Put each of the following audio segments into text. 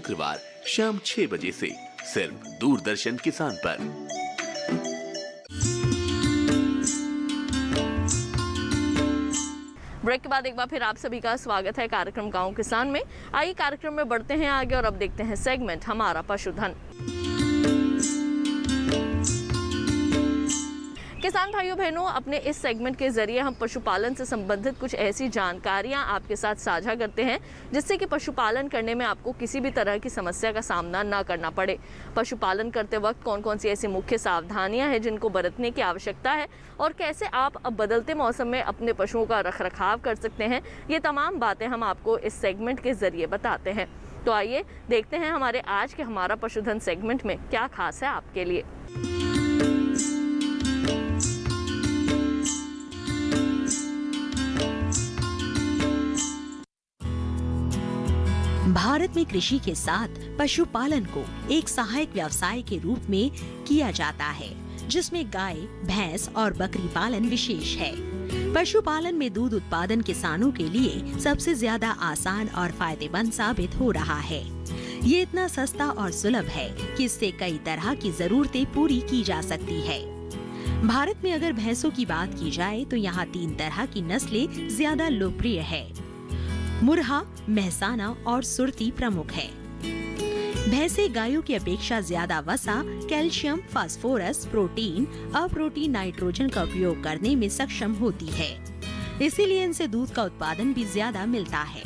शुक्रवार शाम 6 बजे से सिर्फ दूरदर्शन किसान पर। ब्रेक के बाद एक बार फिर आप सभी का स्वागत है कार्यक्रम गांव किसान में। आइए कार्यक्रम में बढ़ते हैं आगे और अब देखते हैं सेगमेंट हमारा पशुधन। किसान भाइयों बहनों, अपने इस सेगमेंट के जरिए हम पशुपालन से संबंधित कुछ ऐसी जानकारियां आपके साथ साझा करते हैं जिससे कि पशुपालन करने में आपको किसी भी तरह की समस्या का सामना ना करना पड़े। पशुपालन करते वक्त कौन कौन सी ऐसी मुख्य सावधानियां हैं जिनको बरतने की आवश्यकता है और कैसे आप अब बदलते मौसम में अपने पशुओं का रखरखाव कर सकते हैं, ये तमाम बातें हम आपको इस सेगमेंट के जरिए बताते हैं। तो आइए देखते हैं हमारे आज के हमारा पशुधन सेगमेंट में क्या खास है आपके लिए। भारत में कृषि के साथ पशुपालन को एक सहायक व्यवसाय के रूप में किया जाता है, जिसमें गाय, भैंस और बकरी पालन विशेष है। पशुपालन में दूध उत्पादन किसानों के लिए सबसे ज्यादा आसान और फायदेमंद साबित हो रहा है। ये इतना सस्ता और सुलभ है कि इससे कई तरह की जरूरतें पूरी की जा सकती है। भारत में अगर भैंसों की बात की जाए तो यहाँ 3 तरह की नस्लें ज्यादा लोकप्रिय है। मुर्हा, मेहसाना और सुरती प्रमुख है। भैंसे गायों की अपेक्षा ज्यादा वसा, कैल्शियम, फास्फोरस, प्रोटीन, अप्रोटीन नाइट्रोजन का उपयोग करने में सक्षम होती है। इसीलिए इनसे दूध का उत्पादन भी ज्यादा मिलता है।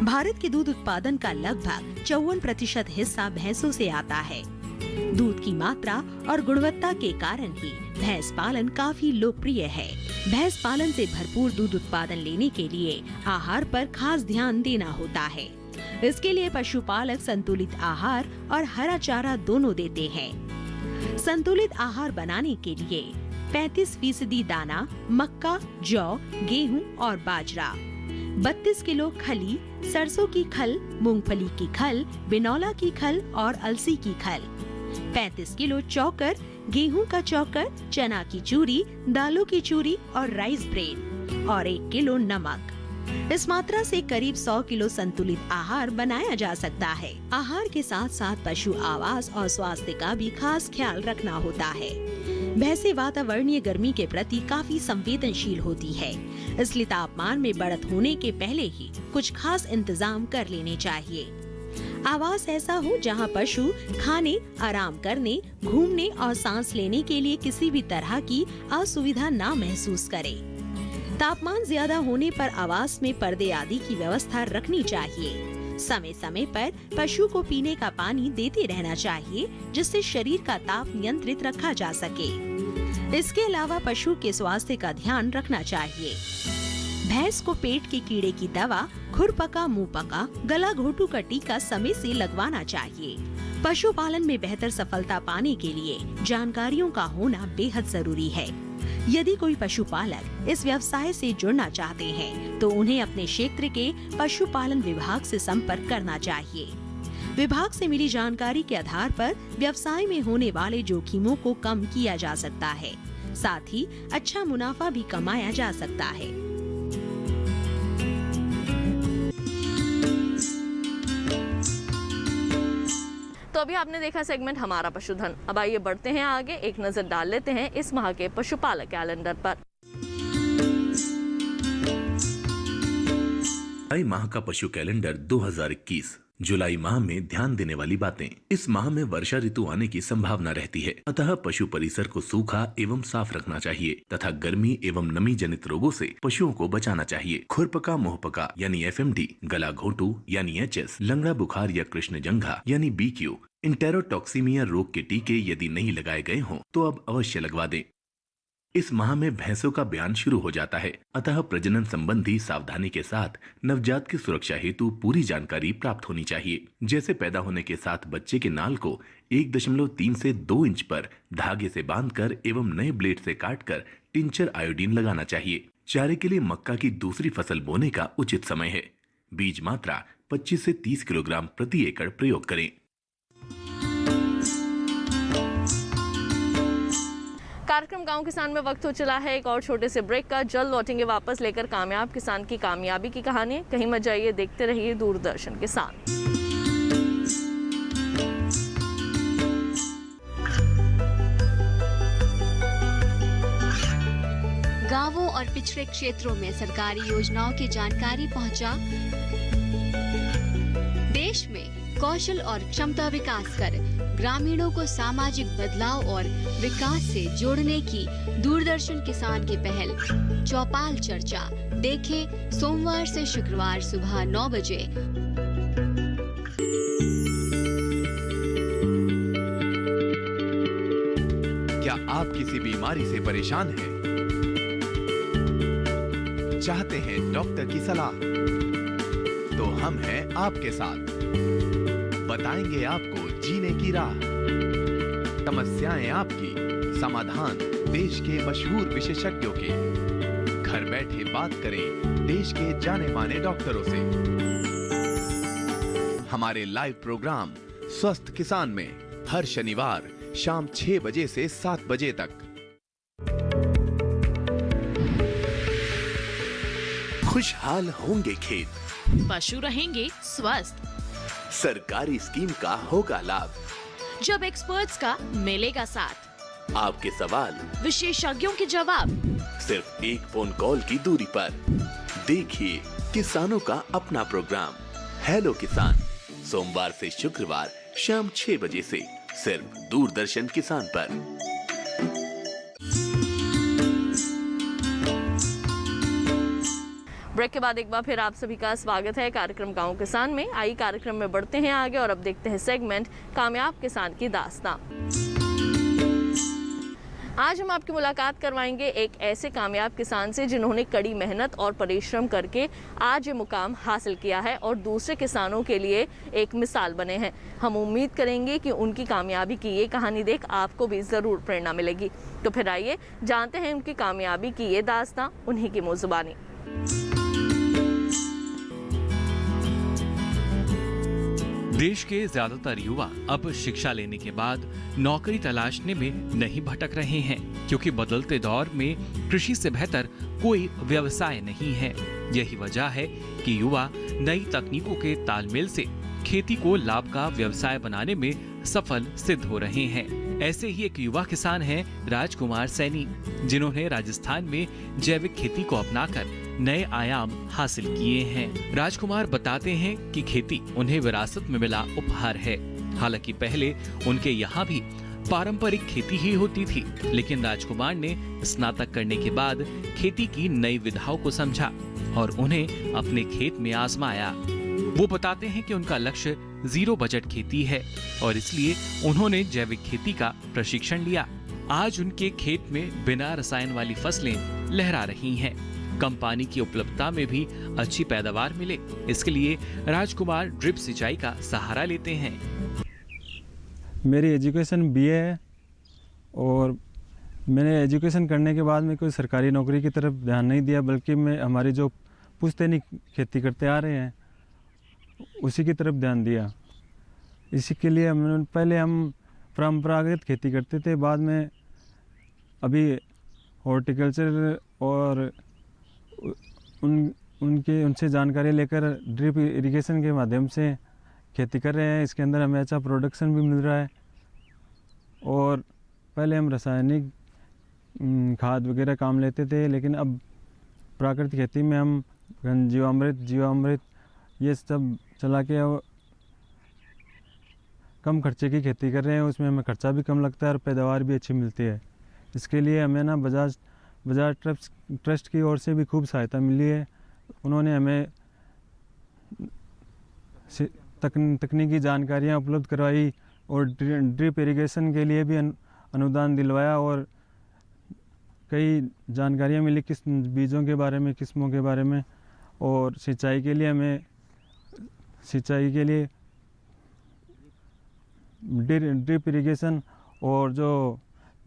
भारत के दूध उत्पादन का लगभग 54% हिस्सा भैंसों से आता है। दूध की मात्रा और गुणवत्ता के कारण ही भैंस पालन काफी लोकप्रिय है। भैंस पालन से भरपूर दूध उत्पादन लेने के लिए आहार पर खास ध्यान देना होता है। इसके लिए पशुपालक संतुलित आहार और हरा चारा दोनों देते हैं। संतुलित आहार बनाने के लिए 35% दाना, मक्का, जौ, गेहूं और बाजरा, 32 किलो खली, सरसों की खल, मूंगफली की खल, बिनौला की खल और अलसी की खल, 35 किलो चौकर, गेहूं का चौकर, चना की चूरी, दालों की चूरी और राइस ब्रेन और 1 किलो नमक। इस मात्रा से करीब 100 किलो संतुलित आहार बनाया जा सकता है। आहार के साथ साथ पशु आवास और स्वास्थ्य का भी खास ख्याल रखना होता है। भैंसें वातावरणीय गर्मी के प्रति काफी संवेदनशील होती है, इसलिए तापमान में बढ़त होने के पहले ही कुछ खास इंतजाम कर लेने चाहिए। आवास ऐसा हो जहां पशु खाने, आराम करने, घूमने और सांस लेने के लिए किसी भी तरह की असुविधा ना महसूस करे। तापमान ज्यादा होने पर आवास में पर्दे आदि की व्यवस्था रखनी चाहिए। समय समय पर पशु को पीने का पानी देते रहना चाहिए, जिससे शरीर का ताप नियंत्रित रखा जा सके। इसके अलावा पशु के स्वास्थ्य का ध्यान रखना चाहिए। भैंस को पेट के कीड़े की दवा, खुरपका, मुंहपका, गला घोटू का टीका समय से लगवाना चाहिए। पशुपालन में बेहतर सफलता पाने के लिए जानकारियों का होना बेहद जरूरी है। यदि कोई पशुपालक इस व्यवसाय से जुड़ना चाहते हैं तो उन्हें अपने क्षेत्र के पशुपालन विभाग से संपर्क करना चाहिए। विभाग से मिली जानकारी के आधार पर व्यवसाय में होने वाले जोखिमों को कम किया जा सकता है, साथ ही अच्छा मुनाफा भी कमाया जा सकता है। तो अभी आपने देखा सेगमेंट हमारा पशुधन। अब आइए बढ़ते हैं आगे, एक नजर डाल लेते हैं इस माह के पशुपालक कैलेंडर पर। जुलाई माह का पशु कैलेंडर 2021। जुलाई माह में ध्यान देने वाली बातें। इस माह में वर्षा ऋतु आने की संभावना रहती है, अतः पशु परिसर को सूखा एवं साफ रखना चाहिए तथा गर्मी एवं नमी जनित रोगों से पशुओं को बचाना चाहिए। खुरपका, मुंहपका यानी FMD, गला घोटू यानी HS, लंगड़ा बुखार या कृष्ण जंघा यानी BQ, इंटेरोटॉक्सीमिया रोग के टीके यदि नहीं लगाए गए हों तो अब अवश्य लगवा दें। इस माह में भैंसों का ब्यान शुरू हो जाता है, अतः प्रजनन संबंधी सावधानी के साथ नवजात की सुरक्षा हेतु पूरी जानकारी प्राप्त होनी चाहिए। जैसे पैदा होने के साथ बच्चे के नाल को 1.3 से 2 इंच पर धागे से बांधकर एवं नए ब्लेड से काटकर टिंचर आयोडीन लगाना चाहिए। चारे के लिए मक्का की दूसरी फसल बोने का उचित समय है। बीज मात्रा 25 से 30 किलोग्राम प्रति एकड़ प्रयोग करें। कार्यक्रम गांव किसान में वक्त हो चला है एक और छोटे से ब्रेक का। जल्द लौटेंगे वापस लेकर कामयाब किसान की कामयाबी की कहानी। कहीं मत जाइए, देखते रहिए दूरदर्शन किसान। पिछड़े क्षेत्रों में सरकारी योजनाओं की जानकारी पहुंचा। देश में कौशल और क्षमता विकास कर ग्रामीणों को सामाजिक बदलाव और विकास से जोड़ने की दूरदर्शन किसान की पहल चौपाल चर्चा देखें सोमवार से शुक्रवार सुबह 9 बजे। क्या आप किसी बीमारी से परेशान हैं? चाहते हैं डॉक्टर की सलाह? तो हम हैं आपके साथ। बताएंगे आपको जीने की राह। समस्याएं आपकी, समाधान देश के मशहूर विशेषज्ञों के। घर बैठे बात करें देश के जाने माने डॉक्टरों से। हमारे लाइव प्रोग्राम स्वस्थ किसान में हर शनिवार शाम 6 बजे से 7 बजे तक। खुशहाल होंगे खेत, पशु रहेंगे स्वस्थ, सरकारी स्कीम का होगा लाभ। जब एक्सपर्ट्स का मिलेगा साथ, आपके सवाल विशेषज्ञों के जवाब, सिर्फ एक फोन कॉल की दूरी पर। देखिए किसानों का अपना प्रोग्राम हेलो किसान, सोमवार से शुक्रवार शाम 6 बजे से सिर्फ दूरदर्शन किसान पर। ब्रेक के बाद एक बार फिर आप सभी का स्वागत है कार्यक्रम गांव किसान में। आइए कार्यक्रम में बढ़ते हैं आगे और अब देखते हैं सेगमेंट कामयाब किसान की दास्तां। आज हम आपकी मुलाकात करवाएंगे एक ऐसे कामयाब किसान से जिन्होंने कड़ी मेहनत और परिश्रम करके आज ये मुकाम हासिल किया है और दूसरे किसानों के लिए एक मिसाल बने हैं। हम उम्मीद करेंगे कि उनकी कामयाबी की ये कहानी देख आपको भी ज़रूर प्रेरणा मिलेगी। तो फिर आइए जानते हैं उनकी कामयाबी की ये दास्तां उन्हीं की मुँह ज़ुबानी। देश के ज्यादातर युवा अब शिक्षा लेने के बाद नौकरी तलाशने में नहीं भटक रहे हैं, क्योंकि बदलते दौर में कृषि से बेहतर कोई व्यवसाय नहीं है। यही वजह है कि युवा नई तकनीकों के तालमेल से खेती को लाभ का व्यवसाय बनाने में सफल सिद्ध हो रहे हैं। ऐसे ही एक युवा किसान हैं राजकुमार सैनी, जिन्होंने राजस्थान में जैविक खेती को अपनाकर नए आयाम हासिल किए हैं। राजकुमार बताते हैं कि खेती उन्हें विरासत में मिला उपहार है। हालांकि पहले उनके यहाँ भी पारंपरिक खेती ही होती थी, लेकिन राजकुमार ने स्नातक करने के बाद खेती की नई विधाओं को समझा और उन्हें अपने खेत में आजमाया। वो बताते हैं कि उनका लक्ष्य 0 बजट खेती है और इसलिए उन्होंने जैविक खेती का प्रशिक्षण लिया। आज उनके खेत में बिना रसायन वाली फसलें लहरा रही हैं। कम पानी की उपलब्धता में भी अच्छी पैदावार मिले, इसके लिए राजकुमार ड्रिप सिंचाई का सहारा लेते हैं। मेरी एजुकेशन बीए है और मैंने एजुकेशन करने के बाद में कोई सरकारी नौकरी की तरफ ध्यान नहीं दिया, बल्कि मैं हमारी जो पुश्तैनी खेती करते आ रहे हैं उसी की तरफ ध्यान दिया। इसी के लिए पहले हम परंपरागत खेती करते थे, बाद में अभी हॉर्टिकल्चर और उनसे जानकारी लेकर ड्रिप इरिगेशन के माध्यम से खेती कर रहे हैं। इसके अंदर हमें अच्छा प्रोडक्शन भी मिल रहा है। और पहले हम रासायनिक खाद वगैरह काम लेते थे, लेकिन अब प्राकृतिक खेती में हम जीवामृत ये सब चला के कम खर्चे की खेती कर रहे हैं। उसमें हमें खर्चा भी कम लगता है और पैदावार भी अच्छी मिलती है। इसके लिए हमें ना बजाज ट्रस्ट की ओर से भी खूब सहायता मिली है। उन्होंने हमें तकनीकी जानकारियाँ उपलब्ध करवाई और ड्रिप इरिगेशन के लिए भी अनुदान दिलवाया और कई जानकारियाँ मिली किस बीजों के बारे में, किस्मों के बारे में। और सिंचाई के लिए ड्रिप इरिगेशन और जो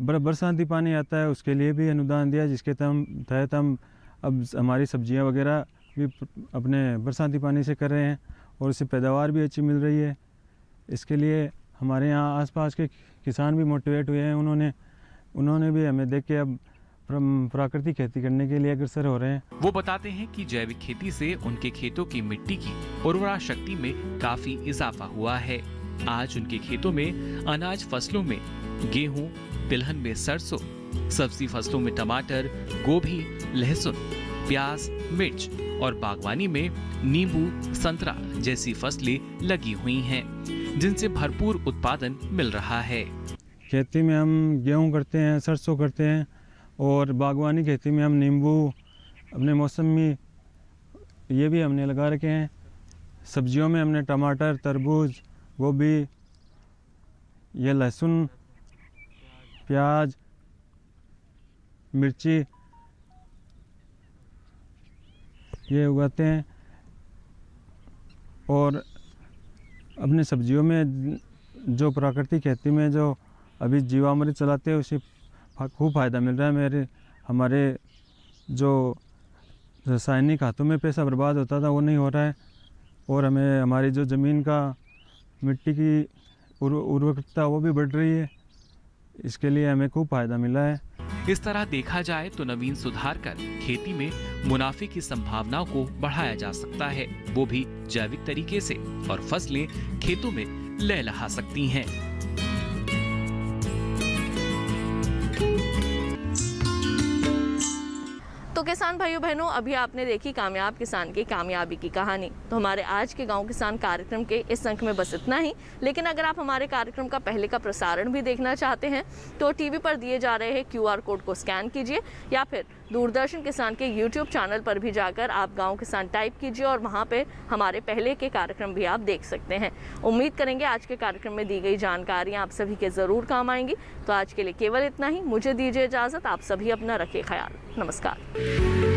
बरसाती पानी आता है उसके लिए भी अनुदान दिया, जिसके तहत हम अब हमारी सब्जियां वगैरह भी अपने बरसाती पानी से कर रहे हैं और उससे पैदावार भी अच्छी मिल रही है। इसके लिए हमारे यहाँ आसपास के किसान भी मोटिवेट हुए हैं। उन्होंने भी हमें देख के अब प्राकृतिक खेती करने के लिए अग्रसर हो रहे हैं। वो बताते हैं कि जैविक खेती से उनके खेतों की मिट्टी की उर्वरा शक्ति में काफी इजाफा हुआ है। आज उनके खेतों में अनाज फसलों में गेहूं, तिलहन में सरसों, सब्जी फसलों में टमाटर, गोभी, लहसुन, प्याज, मिर्च और बागवानी में नींबू, संतरा जैसी फसलें लगी हुई हैं, जिनसे भरपूर उत्पादन मिल रहा है। खेती में हम गेहूं करते हैं, सरसों करते हैं और बागवानी खेती में हम नींबू, अपने मौसमी ये भी हमने लगा रखे हैं। सब्जियों में हमने टमाटर, तरबूज, गोभी, ये लहसुन, प्याज, मिर्ची ये उगाते हैं। और अपने सब्जियों में जो प्राकृतिक खेती में जो अभी जीवामृत चलाते हैं उससे खूब फ़ायदा मिल रहा है। हमारे जो रासायनिक खातों में पैसा बर्बाद होता था वो नहीं हो रहा है और हमें हमारी जो ज़मीन का मिट्टी की उर्वरकता वो भी बढ़ रही है। इसके लिए हमें खूब फ़ायदा मिला है। इस तरह देखा जाए तो नवीन सुधार कर खेती में मुनाफे की संभावनाओं को बढ़ाया जा सकता है, वो भी जैविक तरीके से, और फसलें खेतों में लहलहा सकती हैं। तो किसान भाइयों बहनों, अभी आपने देखी कामयाब किसान की कामयाबी की कहानी। तो हमारे आज के गांव किसान कार्यक्रम के इस अंक में बस इतना ही। लेकिन अगर आप हमारे कार्यक्रम का पहले का प्रसारण भी देखना चाहते हैं तो टीवी पर दिए जा रहे QR कोड को स्कैन कीजिए या फिर दूरदर्शन किसान के YouTube चैनल पर भी जाकर आप गाँव किसान टाइप कीजिए और वहाँ पर हमारे पहले के कार्यक्रम भी आप देख सकते हैं। उम्मीद करेंगे आज के कार्यक्रम में दी गई जानकारियाँ आप सभी के ज़रूर काम आएंगी। तो आज के लिए केवल इतना ही, मुझे दीजिए इजाज़त। आप सभी अपना रखिए ख्याल। नमस्कार।